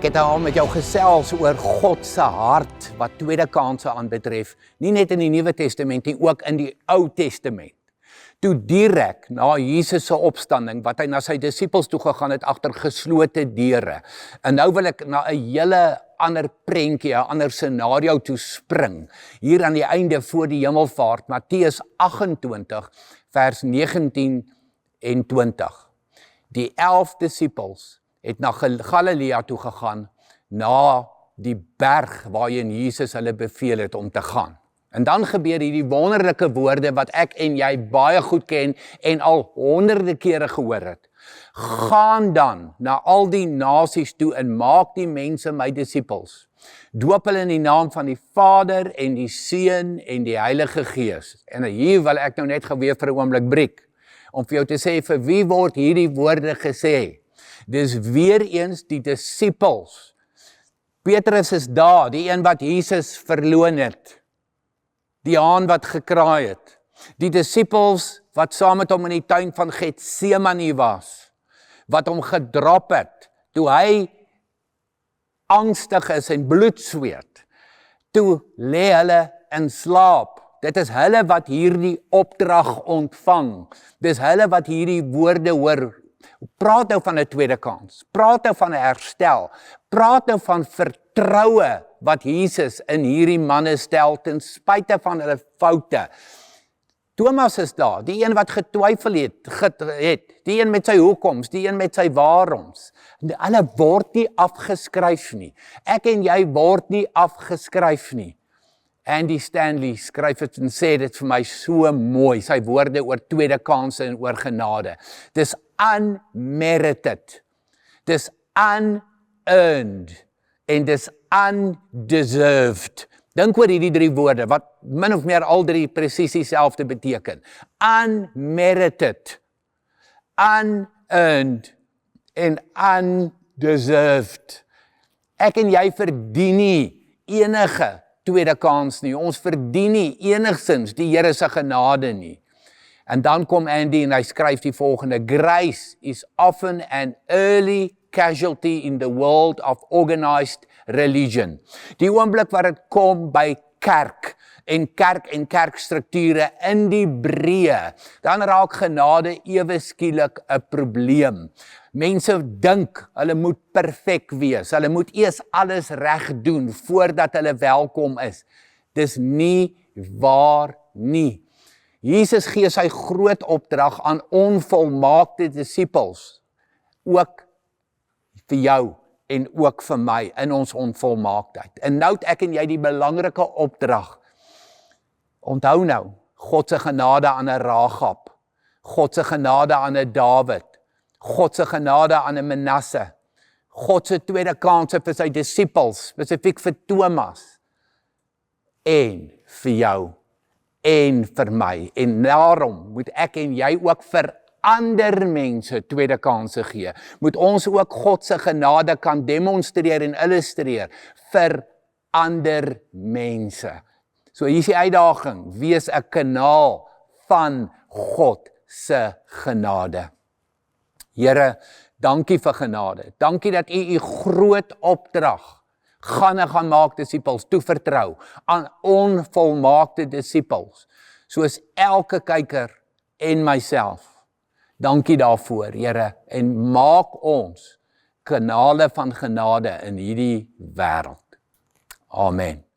Ek het al met jou gesels oor God se hart wat tweede kanse aanbetref, nie net in die Nuwe Testament nie, ook in die Ou Testament. Toe direk na Jesus se opstanding, wat hy na sy disippels toe gegaan het agter geslote deure. En nou wil ek na 'n hele ander prentjie, 'n ander scenario toe spring. Hier aan die einde voor die hemelvaart, Matteus 28 vers 19 en 20. Die 11 disippels het na Galilea toe gegaan, na die berg waarheen Jesus hulle beveel het om te gaan. En dan gebeur hierdie wonderlike woorde wat ek en jy baie goed ken en al honderde kere gehoor het. Gaan dan na al die nasies toe en maak die mense my disippels. Doop hulle in die naam van die Vader en die Seun en die Heilige Gees. En hier wil ek nou net geweer vir 'n oomblik breek, om vir jou te sê, vir wie word hierdie woorde gesê? Dis weer eens die disippels. Petrus is daar, die een wat Jesus verloon het. Die haan wat gekraai het. Die disippels wat saam met hom in die tuin van Getsemane was. Wat hom gedrop het, toe hy angstig is en bloed sweet. Toe lê hulle in slaap. Dit is hulle wat hierdie opdrag ontvang. Dis hulle wat hierdie woorde hoor. Praat nou van 'n tweede kans. Praat nou van 'n herstel. Praat nou van vertroue wat Jesus in hierdie manne stel ten spyte van hulle foute. Thomas is daar, die een wat getwyfel het, die een met sy hoekoms, die een met sy waaroms. Hulle word nie afgeskryf nie. Ek en jy word nie afgeskryf nie. Andy Stanley skryf dit en sê dit vir my so mooi, sy woorde oor tweede kanse en oor genade. Dis unmerited, dis unearned en dis undeserved. Dink oor hierdie drie woorde, wat min of meer al drie presies dieselfde beteken. Unmerited, unearned en undeserved. Ek en jy verdien nie enige tweede kans nie. Ons verdien nie enigstens die Here se genade nie. En dan kom Andy en hy skryf die volgende: Grace is often an early casualty in the world of organized religion. Die oomblik wat dit kom by kerk en kerkstrukture in die breë, dan raak genade ewe skielik 'n probleem. Mense dink hulle moet perfek wees, hulle moet eers alles reg doen voordat hulle welkom is. Dis nie waar nie. Jesus gee sy groot opdrag aan onvolmaakte disippels, ook vir jou en ook vir my in ons onvolmaaktheid. En nou het ek en jy die belangrike opdrag. Onthou nou, God se genade aan 'n Rahab, God se genade aan 'n Dawid, God se genade aan 'n Manasse, God se tweede kans vir sy disippels, spesifiek vir Thomas, en vir jou, en vir my. En daarom moet ek en jy ook vir ander mense tweede kanse gee. Moet ons ook God se genade kan demonstreer en illustreer vir ander mense. So hier is die uitdaging, wees 'n kanaal van God se genade. Here, dankie vir genade. Dankie dat U groot opdrag, gaan maak disippels, toevertrou aan onvolmaakte disippels, soos elke kyker en myself. Dankie daarvoor, Here, en maak ons kanale van genade in hierdie wêreld. Amen.